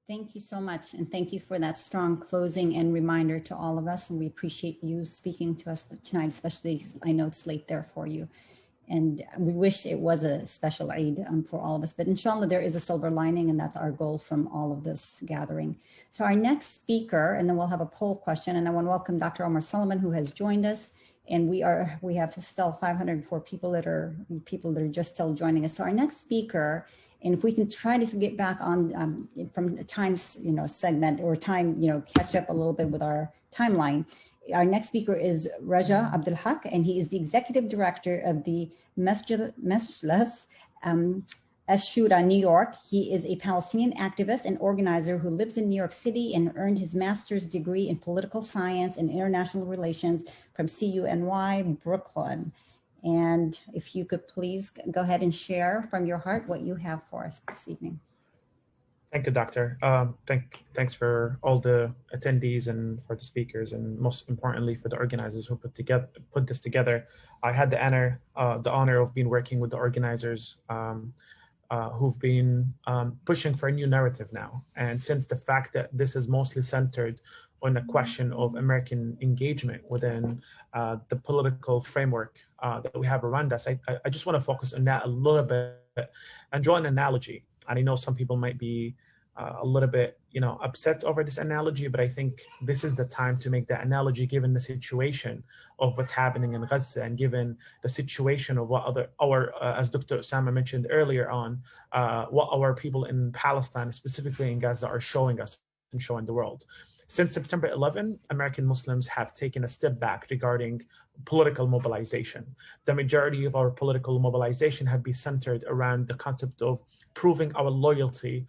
Thank you so much. And thank you for that strong closing and reminder to all of us. And we appreciate you speaking to us tonight, especially I know it's late there for you. And we wish it was a special Eid for all of us. But inshallah, there is a silver lining, and that's our goal from all of this gathering. So our next speaker, and then we'll have a poll question. And I want to welcome Dr. Omar Sullivan, who has joined us. And we have still 504 people that are just still joining us. So our next speaker, and if we can try to get back on from a time, segment or time, catch up a little bit with our timeline. Our next speaker is Raja Abdulhaq, and he is the executive director of the Majlis Ash-Shura, New York. He is a Palestinian activist and organizer who lives in New York City and earned his master's degree in political science and international relations from CUNY, Brooklyn. And if you could please go ahead and share from your heart what you have for us this evening. Thank you, Doctor. Thanks for all the attendees and for the speakers, and most importantly for the organizers who put this together. I had the honor of being working with the organizers who've been pushing for a new narrative now. And since the fact that this is mostly centered on a question of American engagement within the political framework that we have around us, I just want to focus on that a little bit and draw an analogy. And I know some people might be a little bit, upset over this analogy, but I think this is the time to make that analogy given the situation of what's happening in Gaza and given the situation of what as Dr. Osama mentioned earlier on, what our people in Palestine, specifically in Gaza, are showing us and showing the world. Since September 11, American Muslims have taken a step back regarding political mobilization. The majority of our political mobilization have been centered around the concept of proving our loyalty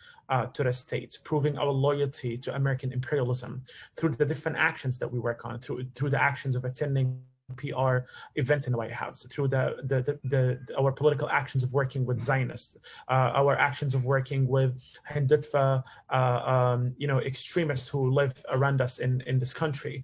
to the state, proving our loyalty to American imperialism through the different actions that we work on, through the actions of attending PR events in the White House, through our political actions of working with Zionists, our actions of working with Hindutva, extremists who live around us in this country.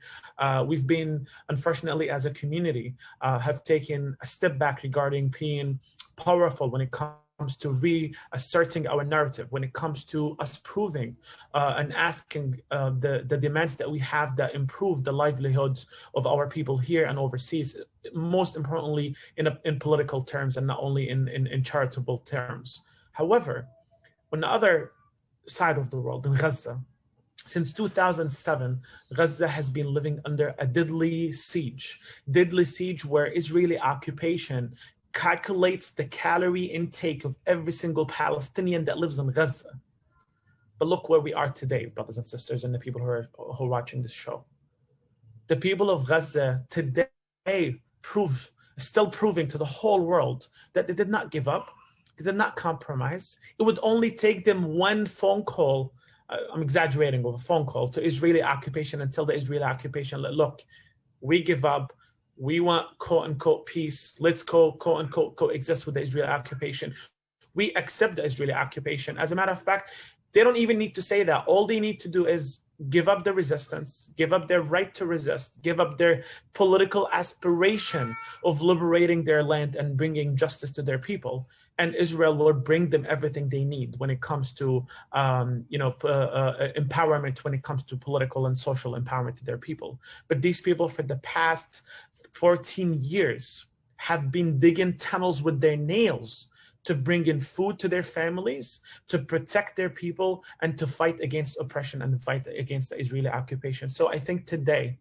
We've been, unfortunately, as a community, have taken a step back regarding being powerful when it comes to reasserting our narrative, when it comes to us proving and asking the demands that we have that improve the livelihoods of our people here and overseas, most importantly in political terms and not only in charitable terms. However, on the other side of the world, in Gaza, since 2007, Gaza has been living under a deadly siege where Israeli occupation calculates the calorie intake of every single Palestinian that lives in Gaza. But look where we are today, brothers and sisters, and the people who are watching this show. The people of Gaza today still proving to the whole world that they did not give up, they did not compromise. It would only take them one phone call, I'm exaggerating, with a phone call to Israeli occupation until the Israeli occupation, look, we give up. We want quote unquote peace. Let's quote unquote coexist with the Israeli occupation. We accept the Israeli occupation. As a matter of fact, they don't even need to say that. All they need to do is give up the resistance, give up their right to resist, give up their political aspiration of liberating their land and bringing justice to their people. And Israel will bring them everything they need when it comes to, empowerment, when it comes to political and social empowerment to their people. But these people for the past 14 years have been digging tunnels with their nails to bring in food to their families, to protect their people, and to fight against oppression and fight against the Israeli occupation. So I think today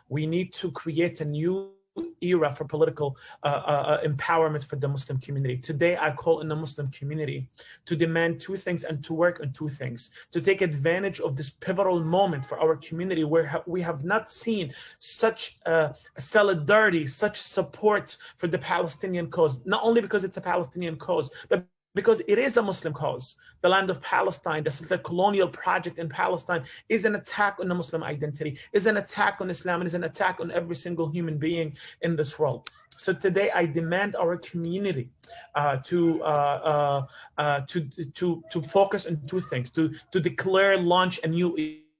we need to create a new era for political empowerment for the Muslim community. Today, I call on the Muslim community to demand two things and to work on two things, to take advantage of this pivotal moment for our community where we have not seen such solidarity, such support for the Palestinian cause, not only because it's a Palestinian cause, but because it is a Muslim cause. The land of Palestine, the colonial project in Palestine, is an attack on the Muslim identity, is an attack on Islam, and is an attack on every single human being in this world. So today, I demand our community to focus on two things: to declare, launch a new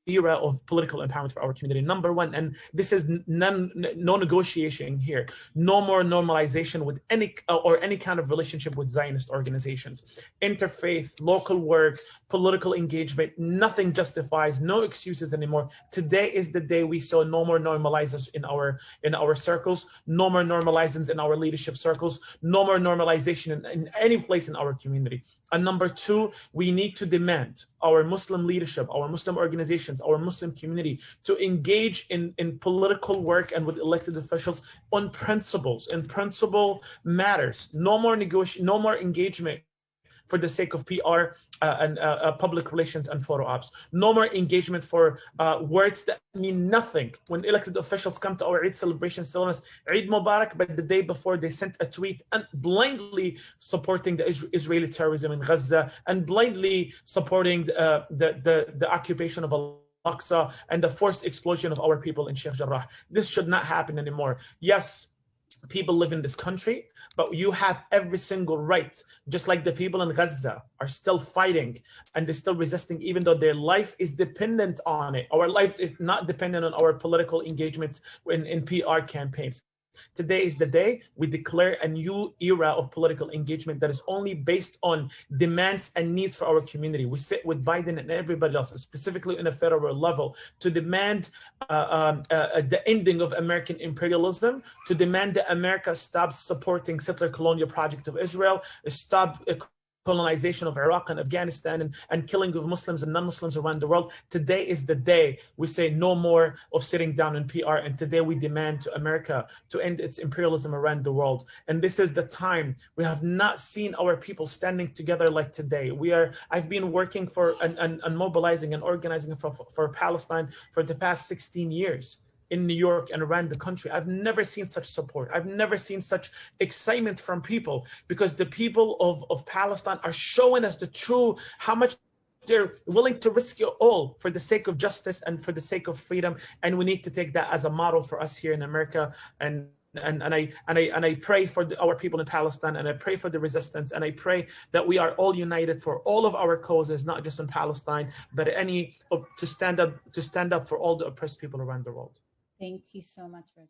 era of political empowerment for our community. Number one, and this is no negotiation here, no more normalization with any kind of relationship with Zionist organizations. Interfaith, local work, political engagement, nothing justifies, no excuses anymore. Today is the day we saw no more normalizers in our circles, no more normalizers in our leadership circles, no more normalization in any place in our community. And number two, we need to demand our Muslim leadership, our Muslim organizations, our Muslim community to engage in political work and with elected officials on principles and principle matters. No more negotiation, no more engagement for the sake of PR and public relations and photo ops. No more engagement for words that mean nothing. When elected officials come to our Eid celebration, telling us Eid Mubarak, but the day before they sent a tweet and blindly supporting the Israeli terrorism in Gaza and blindly supporting the occupation of Al-Aqsa and the forced explosion of our people in Sheikh Jarrah. This should not happen anymore. Yes, people live in this country, but you have every single right, just like the people in Gaza are still fighting and they're still resisting, even though their life is dependent on it. Our life is not dependent on our political engagement in PR campaigns. Today is the day we declare a new era of political engagement that is only based on demands and needs for our community. We sit with Biden and everybody else, specifically in a federal level, to demand the ending of American imperialism, to demand that America stop supporting settler colonial project of Israel, stop colonization of Iraq and Afghanistan and killing of Muslims and non-Muslims around the world. Today is the day we say no more of sitting down in PR, and today we demand to America to end its imperialism around the world. And this is the time. We have not seen our people standing together like today. I've been working for and mobilizing and organizing for Palestine for the past 16 years. In New York and around the country. I've never seen such support. I've never seen such excitement from people, because the people of Palestine are showing us the true, how much they're willing to risk it all for the sake of justice and for the sake of freedom. And we need to take that as a model for us here in America. And I pray for our people in Palestine, and I pray for the resistance, and I pray that we are all united for all of our causes, not just in Palestine, but to stand up for all the oppressed people around the world. Thank you so much, Rajab.